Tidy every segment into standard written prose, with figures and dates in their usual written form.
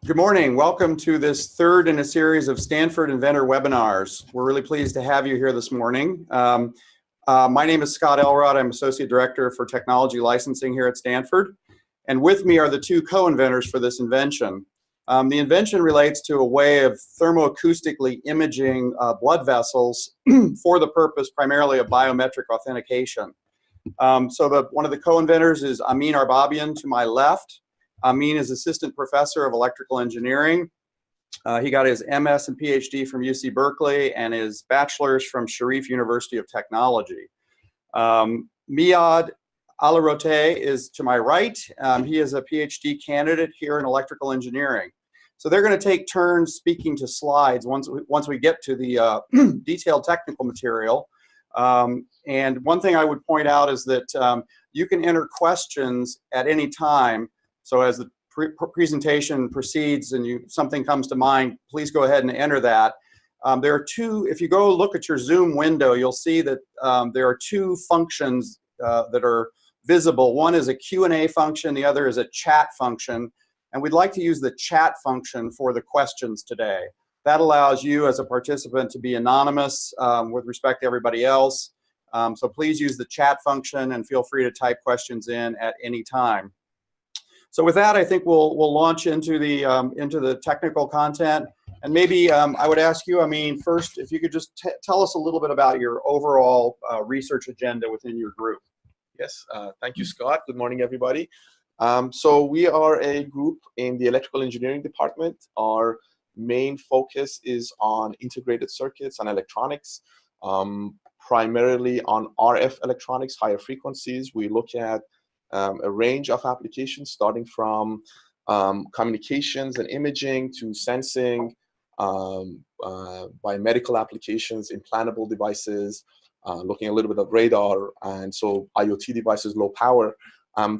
Good morning. Welcome to this third in a series of Stanford Inventor webinars. We're really pleased to have you here this morning. My name is Scott Elrod. I'm Associate Director for Technology Licensing here at Stanford. And with me are the two co-inventors for this invention. The invention relates to a way of thermoacoustically imaging blood vessels for the purpose primarily of biometric authentication. One of the co-inventors is Amin Arbabian to my left. Amin is Assistant Professor of Electrical Engineering. He got his MS and PhD from UC Berkeley and his bachelor's from Sharif University of Technology. Miad Alarote is to my right. He is a PhD candidate here in electrical engineering. So they're going to take turns speaking to slides once we get to the detailed technical material. And one thing I would point out is that you can enter questions at any time. So as the presentation proceeds and something comes to mind, please go ahead and enter that. There are two, if you go look at your Zoom window, you'll see that there are two functions that are visible. One is a Q&A function, the other is a chat function. And we'd like to use the chat function for the questions today. That allows you as a participant to be anonymous with respect to everybody else. So please use the chat function and feel free to type questions in at any time. So with that, I think we'll launch into the technical content. And maybe I would ask you, Amin, first, if you could just tell us a little bit about your overall research agenda within your group. Yes, thank you, Scott. Good morning, everybody. So we are a group in the electrical engineering department. Our main focus is on integrated circuits and electronics, primarily on RF electronics, higher frequencies. We look at a range of applications starting from communications and imaging to sensing, biomedical applications, implantable devices, looking a little bit at radar, and so IoT devices, low power.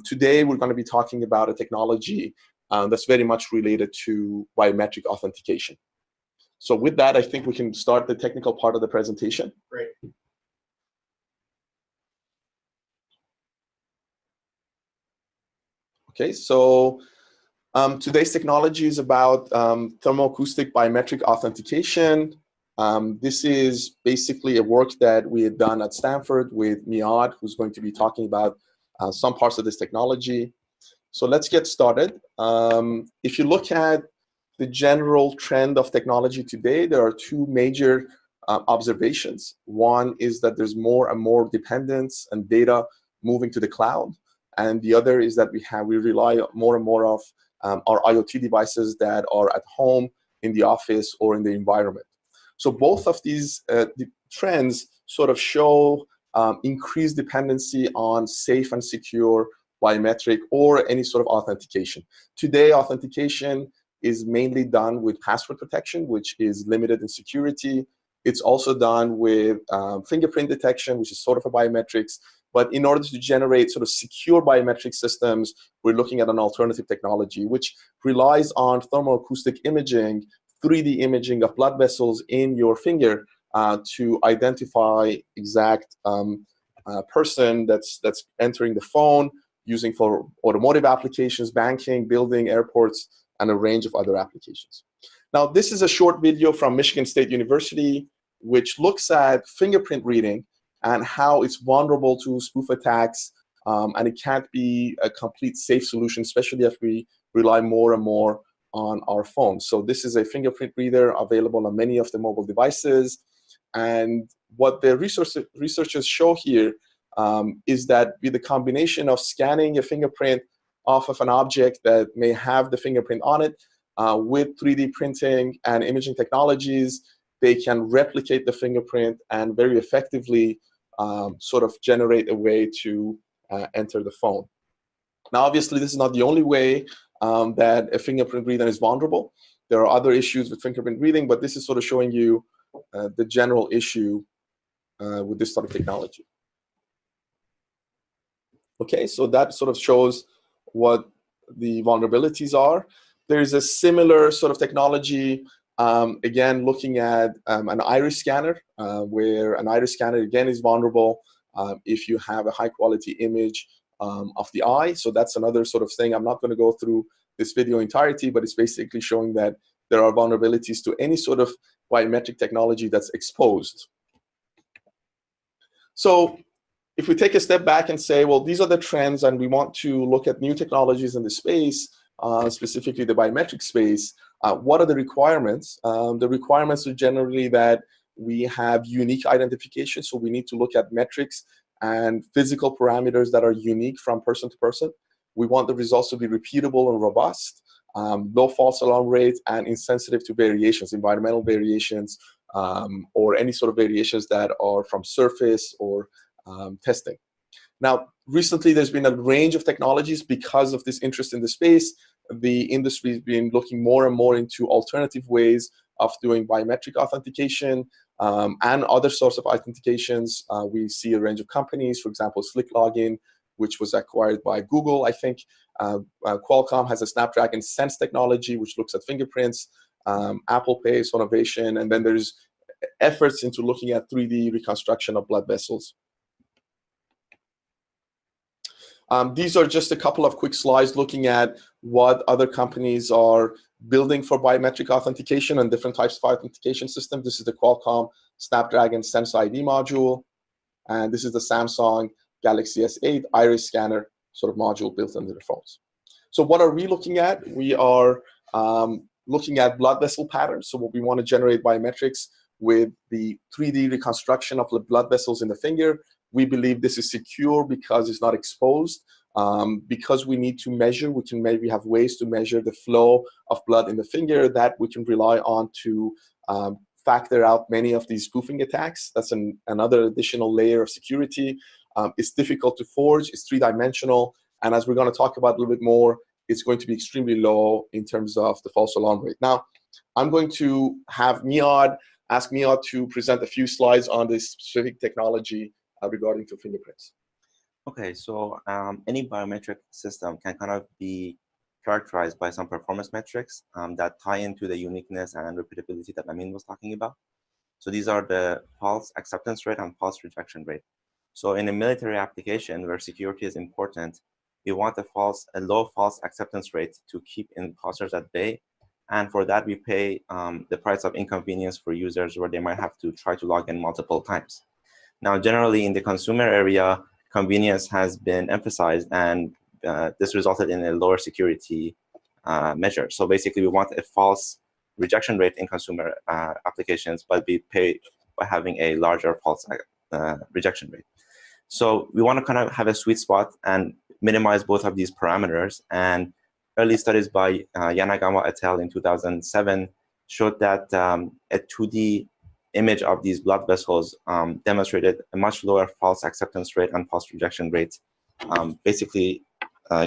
Today, we're going to be talking about a technology that's very much related to biometric authentication. So with that, I think we can start the technical part of the presentation. Great. Okay, so today's technology is about thermoacoustic biometric authentication. This is basically a work that we had done at Stanford with Miad, who's going to be talking about some parts of this technology. So let's get started. If you look at the general trend of technology today, there are two major observations. One is that there's more and more dependence and data moving to the cloud. And the other is that we rely more and more of our IoT devices that are at home, in the office, or in the environment. So both of these trends sort of show increased dependency on safe and secure biometric or any sort of authentication. Today, authentication is mainly done with password protection, which is limited in security. It's also done with fingerprint detection, which is sort of a biometrics. But in order to generate sort of secure biometric systems, we're looking at an alternative technology, which relies on thermoacoustic imaging, 3D imaging of blood vessels in your finger to identify exact person that's entering the phone, using for automotive applications, banking, building, airports, and a range of other applications. Now, this is a short video from Michigan State University, which looks at fingerprint reading and how it's vulnerable to spoof attacks, and it can't be a complete safe solution, especially if we rely more and more on our phones. So this is a fingerprint reader available on many of the mobile devices. And what the researchers show here is that with the combination of scanning a fingerprint off of an object that may have the fingerprint on it, with 3D printing and imaging technologies, they can replicate the fingerprint and very effectively sort of generate a way to enter the phone. Now, obviously, this is not the only way that a fingerprint reader is vulnerable. There are other issues with fingerprint reading, but this is sort of showing you the general issue with this sort of technology. Okay, so that sort of shows what the vulnerabilities are. There's a similar sort of technology, again, looking at an iris scanner, where an iris scanner, again, is vulnerable if you have a high-quality image of the eye. So that's another sort of thing. I'm not going to go through this video entirety, but it's basically showing that there are vulnerabilities to any sort of biometric technology that's exposed. So if we take a step back and say, well, these are the trends, and we want to look at new technologies in the space, specifically the biometric space, what are the requirements? The requirements are generally that we have unique identification, so we need to look at metrics and physical parameters that are unique from person to person. We want the results to be repeatable and robust, low false alarm rate, and insensitive to variations, environmental variations, or any sort of variations that are from surface or testing. Now, recently there's been a range of technologies because of this interest in the space. The industry has been looking more and more into alternative ways of doing biometric authentication and other sorts of authentications. We see a range of companies, for example, Slick Login, which was acquired by Google, I think. Qualcomm has a Snapdragon Sense technology, which looks at fingerprints. Apple Pay, Sonovation, and then there's efforts into looking at 3D reconstruction of blood vessels. These are just a couple of quick slides looking at what other companies are building for biometric authentication and different types of authentication systems. This is the Qualcomm Snapdragon Sense ID module, and this is the Samsung Galaxy S8 iris scanner sort of module built into the phones. So what are we looking at? We are looking at blood vessel patterns. So what we want to generate biometrics with the 3D reconstruction of the blood vessels in the finger. We believe this is secure because it's not exposed. Because we need to measure, we can maybe have ways to measure the flow of blood in the finger that we can rely on to factor out many of these spoofing attacks. That's another additional layer of security. It's difficult to forge, it's three-dimensional, and as we're going to talk about a little bit more, it's going to be extremely low in terms of the false alarm rate. Now, I'm going to have ask Niad to present a few slides on this specific technology regarding to fingerprints. Okay, so any biometric system can kind of be characterized by some performance metrics that tie into the uniqueness and repeatability that Amin was talking about. So these are the false acceptance rate and false rejection rate. So in a military application where security is important, we want a low false acceptance rate to keep imposters at bay. And for that, we pay the price of inconvenience for users where they might have to try to log in multiple times. Now, generally in the consumer area, convenience has been emphasized, and this resulted in a lower security measure. So basically, we want a false rejection rate in consumer applications, but we pay by having a larger false rejection rate. So we want to kind of have a sweet spot and minimize both of these parameters. And early studies by Yanagama et al. In 2007 showed that a 2D image of these blood vessels demonstrated a much lower false acceptance rate and false rejection rate, basically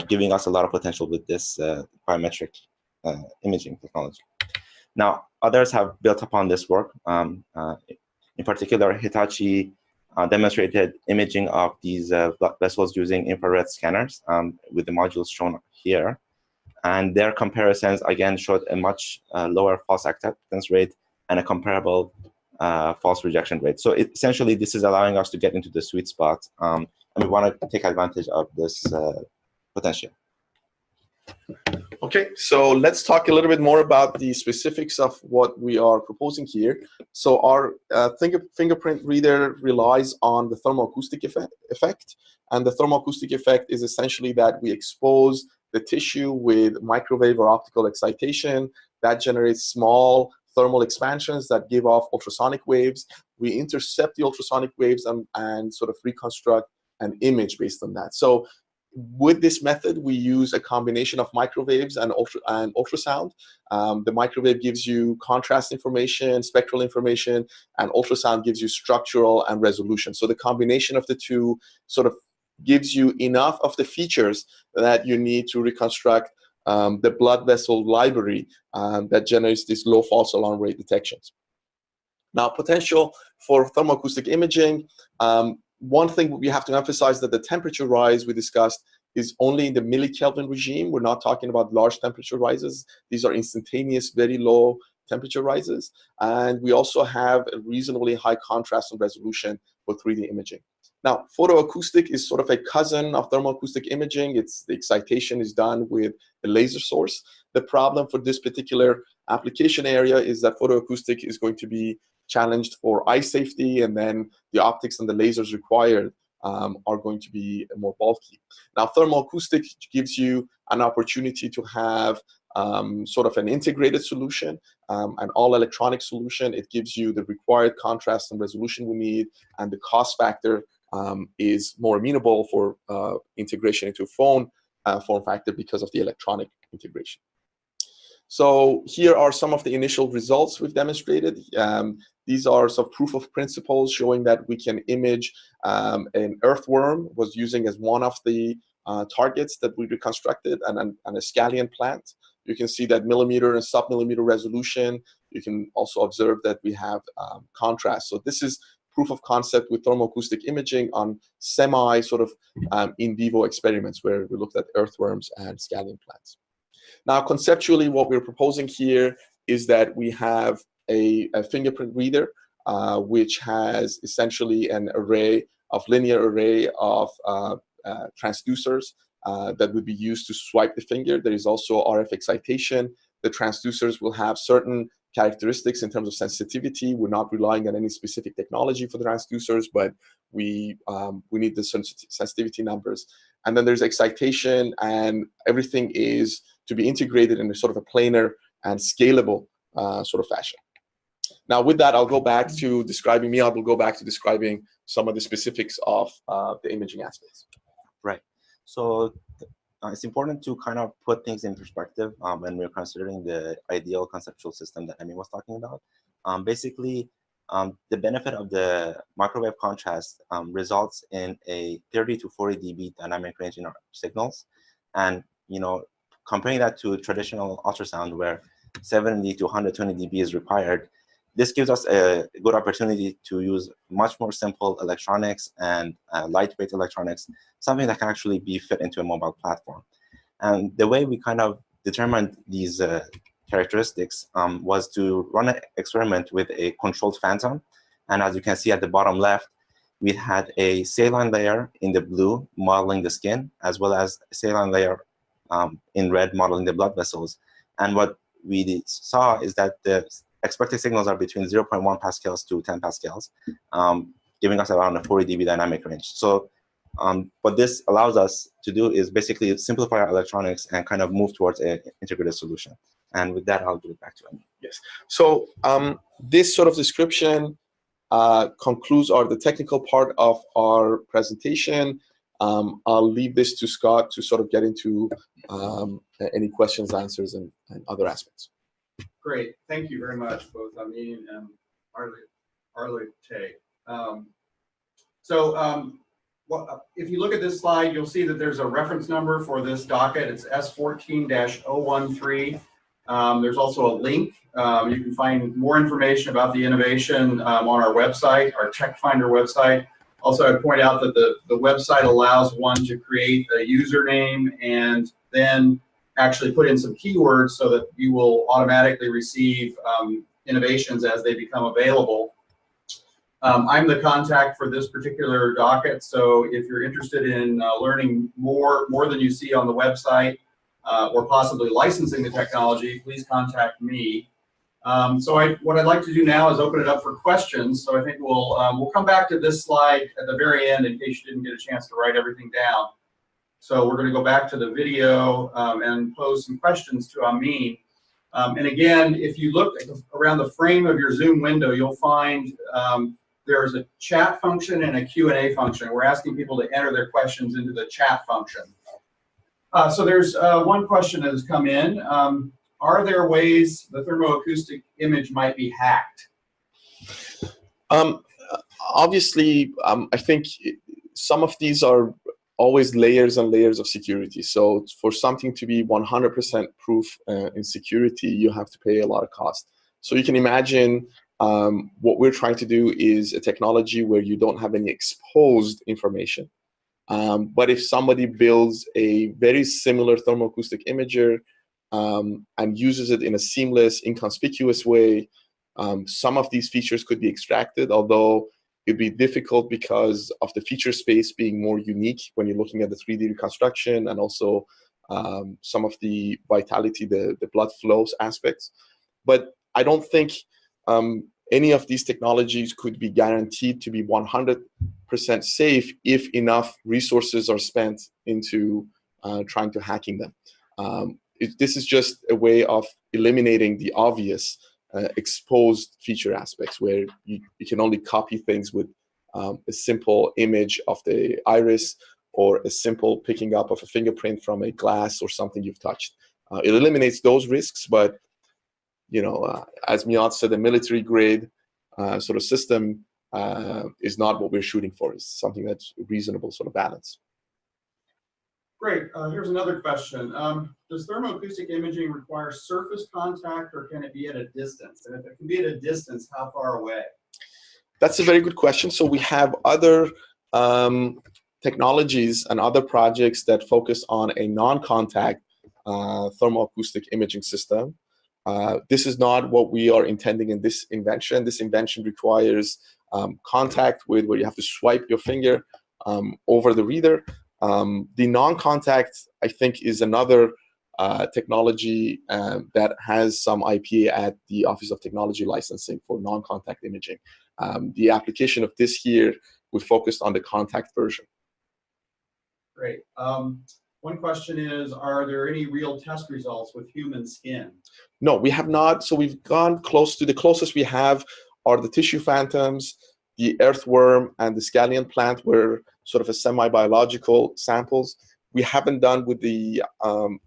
giving us a lot of potential with this biometric imaging technology. Now, others have built upon this work. In particular, Hitachi demonstrated imaging of these blood vessels using infrared scanners with the modules shown here. And their comparisons, again, showed a much lower false acceptance rate and a comparable false rejection rate. So essentially, this is allowing us to get into the sweet spot, and we want to take advantage of this potential. Okay, so let's talk a little bit more about the specifics of what we are proposing here. So our fingerprint reader relies on the thermoacoustic effect, and the thermoacoustic effect is essentially that we expose the tissue with microwave or optical excitation that generates small thermal expansions that give off ultrasonic waves. We intercept the ultrasonic waves and sort of reconstruct an image based on that. So with this method, we use a combination of microwaves and ultrasound. The microwave gives you contrast information, spectral information, and ultrasound gives you structural and resolution. So the combination of the two sort of gives you enough of the features that you need to reconstruct the blood vessel library that generates these low false alarm rate detections. Now, potential for thermoacoustic imaging. One thing we have to emphasize that the temperature rise we discussed is only in the millikelvin regime. We're not talking about large temperature rises. These are instantaneous, very low temperature rises. And we also have a reasonably high contrast and resolution for 3D imaging. Now, photoacoustic is sort of a cousin of thermoacoustic imaging. The excitation is done with a laser source. The problem for this particular application area is that photoacoustic is going to be challenged for eye safety, and then the optics and the lasers required are going to be more bulky. Now, thermoacoustic gives you an opportunity to have sort of an integrated solution, an all-electronic solution. It gives you the required contrast and resolution we need, and the cost factor is more amenable for integration into phone form factor because of the electronic integration. So here are some of the initial results we've demonstrated. These are some proof of principles showing that we can image an earthworm was using as one of the targets that we reconstructed, and a scallion plant. You can see that millimeter and sub-millimeter resolution. You can also observe that we have contrast. So this is proof of concept with thermoacoustic imaging on semi sort of in vivo experiments where we looked at earthworms and scallion plants. Now, conceptually, what we're proposing here is that we have a fingerprint reader, which has essentially an linear array of transducers that would be used to swipe the finger. There is also RF excitation. The transducers will have certain characteristics in terms of sensitivity. We're not relying on any specific technology for the transducers, but we need the sensitivity numbers. And then there's excitation, and everything is to be integrated in a sort of a planar and scalable sort of fashion. Now, with that, I'll go back to describing Miyad will go back to describing some of the specifics of the imaging aspects. Right. So it's important to kind of put things in perspective when we're considering the ideal conceptual system that Emmy was talking about. Basically, the benefit of the microwave contrast results in a 30 to 40 dB dynamic range in our signals. And, comparing that to traditional ultrasound where 70 to 120 dB is required, this gives us a good opportunity to use much more simple electronics and lightweight electronics, something that can actually be fit into a mobile platform. And the way we kind of determined these characteristics was to run an experiment with a controlled phantom. And as you can see at the bottom left, we had a saline layer in the blue modeling the skin, as well as a saline layer in red modeling the blood vessels. And what we saw is that the expected signals are between 0.1 pascals to 10 pascals, giving us around a 40 dB dynamic range. So what this allows us to do is basically simplify our electronics and kind of move towards an integrated solution. And with that, I'll give it back to Emmy. Yes. So this sort of description concludes the technical part of our presentation. I'll leave this to Scott to sort of get into any questions, answers, and other aspects. Great. Thank you very much, both Amin and Arlete. If you look at this slide, you'll see that there's a reference number for this docket. It's S14-013. There's also a link. You can find more information about the innovation on our website, our Tech Finder website. Also, I'd point out that the website allows one to create a username and then actually put in some keywords so that you will automatically receive innovations as they become available. I'm the contact for this particular docket, so if you're interested in learning more than you see on the website or possibly licensing the technology, please contact me. What I'd like to do now is open it up for questions. So I think we'll come back to this slide at the very end in case you didn't get a chance to write everything down. So we're going to go back to the video and pose some questions to Amin. And again, if you look around the frame of your Zoom window, you'll find there's a chat function and a Q&A function. We're asking people to enter their questions into the chat function. So there's one question that has come in. Are there ways the thermoacoustic image might be hacked? Obviously, I think some of these are always layers and layers of security. So for something to be 100% proof in security, you have to pay a lot of cost. So you can imagine what we're trying to do is a technology where you don't have any exposed information. But if somebody builds a very similar thermoacoustic imager and uses it in a seamless, inconspicuous way, some of these features could be extracted, although it'd be difficult because of the feature space being more unique when you're looking at the 3D reconstruction, and also some of the vitality, the blood flows aspects. But I don't think any of these technologies could be guaranteed to be 100% safe if enough resources are spent into trying to hacking them. This is just a way of eliminating the obvious exposed feature aspects, where you can only copy things with a simple image of the iris, or a simple picking up of a fingerprint from a glass or something you've touched. It eliminates those risks, but as Miad said, a military grade sort of system is not what we're shooting for. It's something that's reasonable sort of balance. Great. Here's another question. Does thermoacoustic imaging require surface contact, or can it be at a distance? And if it can be at a distance, how far away? That's a very good question. So we have other technologies and other projects that focus on a non-contact thermoacoustic imaging system. This is not what we are intending in this invention. This invention requires contact with, where you have to swipe your finger over the reader. The non-contact, I think, is another technology that has some IP at the Office of Technology Licensing for non-contact imaging. The application of this here, we focused on the contact version. Great. One question is, are there any real test results with human skin? No, we have not. So we've gone close to, the closest we have are the tissue phantoms, the earthworm, and the scallion plant, were sort of a semi-biological samples. We haven't done with the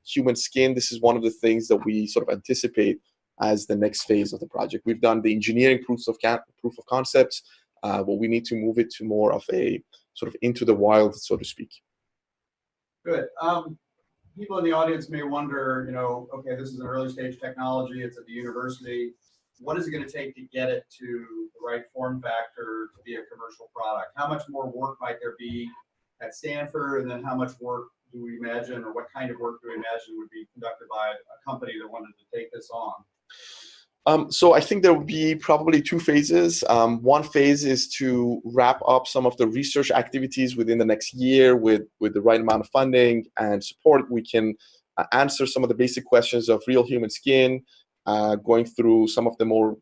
human skin. This is one of the things that we sort of anticipate as the next phase of the project. We've done the engineering proof of concepts, but we need to move it to more of a sort of into the wild, so to speak. Good. People in the audience may wonder, okay, this is an early stage technology. It's at the university. What is it going to take to get it to the right form factor to be a commercial product? How much more work might there be at Stanford? And then how much work do we imagine, or what kind of work do we imagine would be conducted by a company that wanted to take this on? So I think there will be probably two phases. One phase is to wrap up some of the research activities within the next year with the right amount of funding and support. We can answer some of the basic questions of real human skin, going through some of the more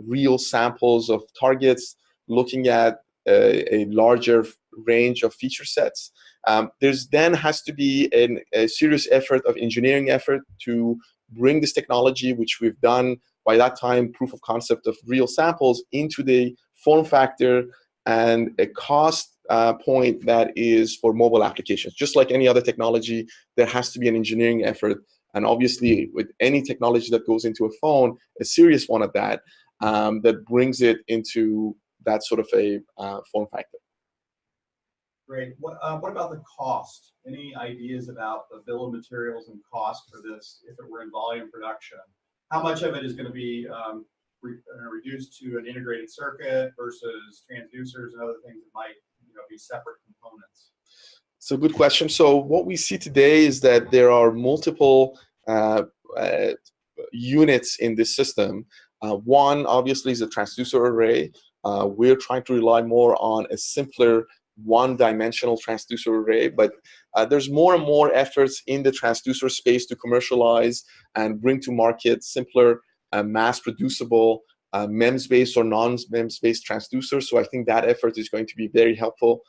real samples of targets, looking at a larger range of feature sets. There's then has to be a serious effort of engineering effort to bring this technology, which we've done by that time, proof of concept of real samples, into the form factor and a cost point that is for mobile applications. Just like any other technology, there has to be an engineering effort. And obviously, with any technology that goes into a phone, a serious one at that, that brings it into that sort of a form factor. Great. What about the cost? Any ideas about the bill of materials and cost for this if it were in volume production? How much of it is going to be reduced to an integrated circuit versus transducers and other things that might be separate components? So good question. So what we see today is that there are multiple units in this system. One, obviously, is a transducer array. We're trying to rely more on a simpler one-dimensional transducer array, but there's more and more efforts in the transducer space to commercialize and bring to market simpler, mass-producible MEMS-based or non-MEMS-based transducers. So I think that effort is going to be very helpful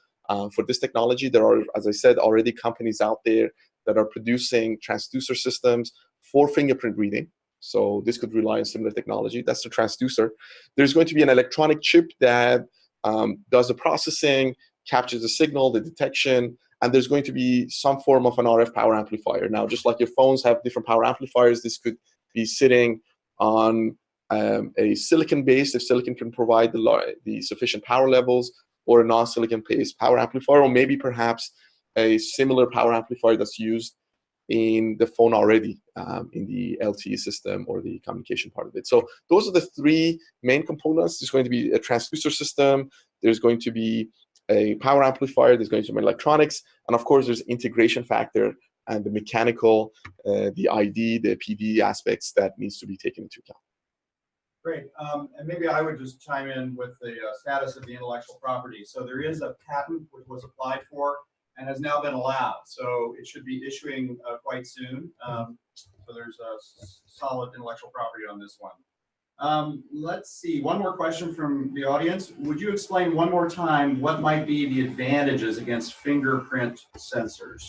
for this technology. There are, as I said, already companies out there that are producing transducer systems for fingerprint reading. So this could rely on similar technology. That's the transducer. There's going to be an electronic chip that does the processing, captures the signal, the detection, and there's going to be some form of an RF power amplifier. Now, just like your phones have different power amplifiers, this could be sitting on a silicon base, if silicon can provide the sufficient power levels, or a non-silicon based power amplifier, or maybe perhaps a similar power amplifier that's used in the phone already, in the LTE system or the communication part of it. So those are the three main components. There's going to be a transducer system, there's going to be a power amplifier, there's going to be electronics, and of course there's integration factor and the mechanical, the ID, the PD aspects that needs to be taken into account. Great. And maybe I would just chime in with the status of the intellectual property. So there is a patent which was applied for and has now been allowed. So it should be issuing quite soon. So there's a solid intellectual property on this one. Let's see, one more question from the audience. Would you explain one more time what might be the advantages against fingerprint sensors?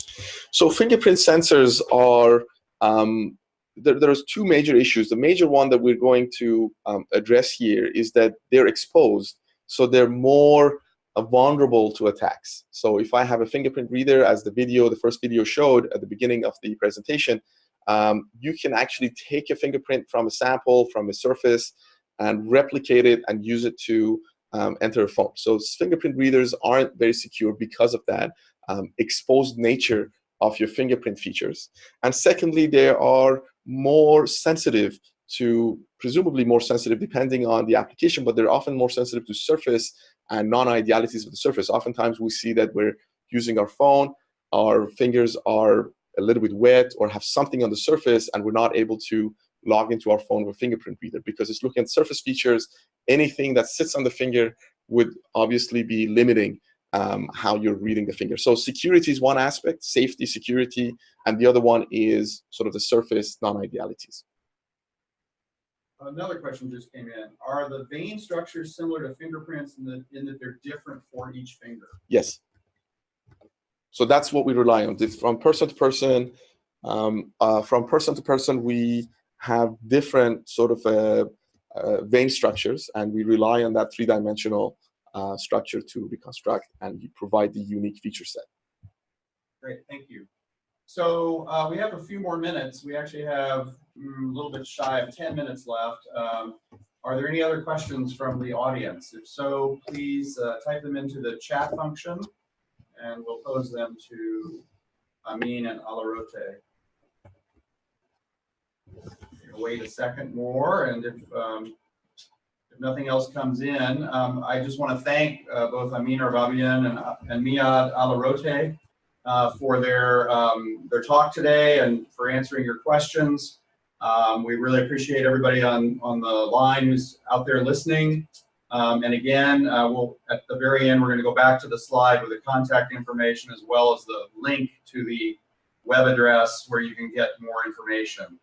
So fingerprint sensors are, there's two major issues. The major one that we're going to address here is that they're exposed, so they're more vulnerable to attacks. So if I have a fingerprint reader, as the first video showed at the beginning of the presentation, you can actually take a fingerprint from a sample, from a surface, and replicate it and use it to enter a phone. So fingerprint readers aren't very secure because of that exposed nature of your fingerprint features. And secondly, they are more sensitive to, presumably more sensitive depending on the application, but they're often more sensitive to surface and non-idealities of the surface. Oftentimes we see that we're using our phone, our fingers are a little bit wet or have something on the surface, and we're not able to log into our phone with a fingerprint reader because it's looking at surface features. Anything that sits on the finger would obviously be limiting how you're reading the finger. So security is one aspect, safety, security, and the other one is sort of the surface non-idealities. Another question just came in. Are the vein structures similar to fingerprints in that they're different for each finger? Yes. So that's what we rely on. From person to person, we have different sort of vein structures, and we rely on that three-dimensional structure to reconstruct and provide the unique feature set. Great, thank you. So we have a few more minutes. We actually have a little bit shy of 10 minutes left. Are there any other questions from the audience? If so, please type them into the chat function, and we'll pose them to Amin and Alarote. Wait a second more, and if nothing else comes in, I just want to thank both Amin Arbabian and Miad Alarote for their talk today and for answering your questions. We really appreciate everybody on the line who's out there listening. And again, at the very end, we're going to go back to the slide with the contact information as well as the link to the web address where you can get more information.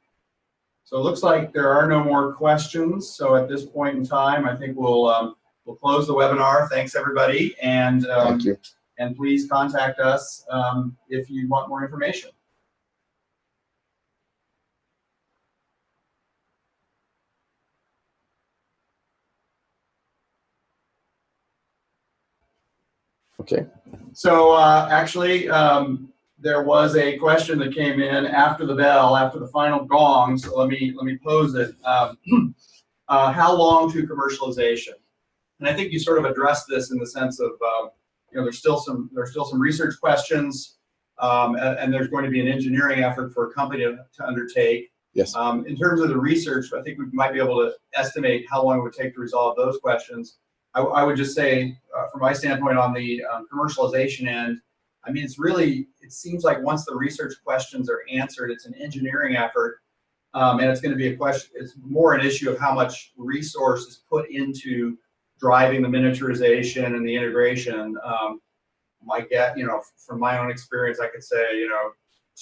So it looks like there are no more questions. So at this point in time, I think we'll close the webinar. Thanks, everybody. And thank you. And please contact us if you want more information. Okay. So actually, there was a question that came in after the bell, after the final gong. So let me pose it. How long to commercialization? And I think you sort of addressed this in the sense of there's still some research questions, and there's going to be an engineering effort for a company to undertake. Yes. In terms of the research, I think we might be able to estimate how long it would take to resolve those questions. I would just say, from my standpoint on the commercialization end, I mean, it seems like once the research questions are answered, it's an engineering effort, and it's going to be a question, it's more an issue of how much resource is put into driving the miniaturization and the integration. From my own experience, I could say,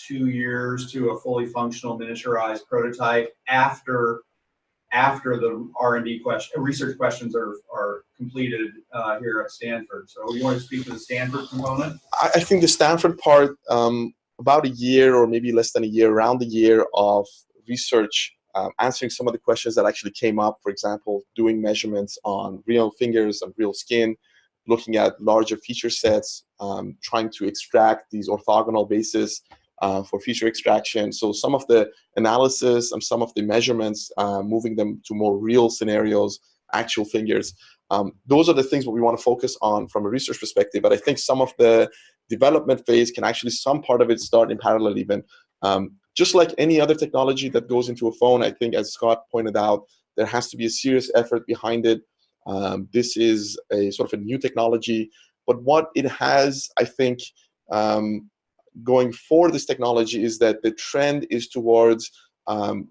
2 years to a fully functional miniaturized prototype after the R&D research questions are completed here at Stanford. So you want to speak to the Stanford component? I think the Stanford part, about a year or maybe less than a year, around the year of research, answering some of the questions that actually came up. For example, doing measurements on real fingers and real skin, looking at larger feature sets, trying to extract these orthogonal bases for feature extraction. So some of the analysis and some of the measurements, moving them to more real scenarios, actual fingers. Those are the things that we want to focus on from a research perspective. But I think some of the development phase can actually, some part of it start in parallel even. Just like any other technology that goes into a phone, I think, as Scott pointed out, there has to be a serious effort behind it. This is a sort of a new technology, but what it has, I think, going for this technology is that the trend is towards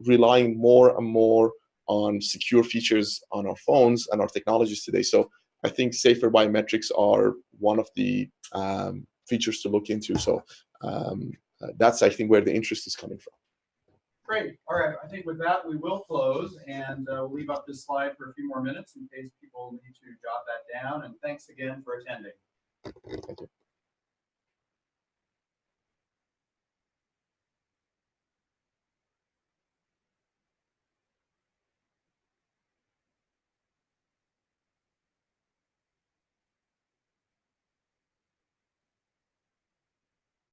relying more and more on secure features on our phones and our technologies today. So I think safer biometrics are one of the features to look into. So that's, I think, where the interest is coming from. Great. All right. I think with that, we will close, and we'll leave up this slide for a few more minutes in case people need to jot that down. And thanks again for attending. Thank you.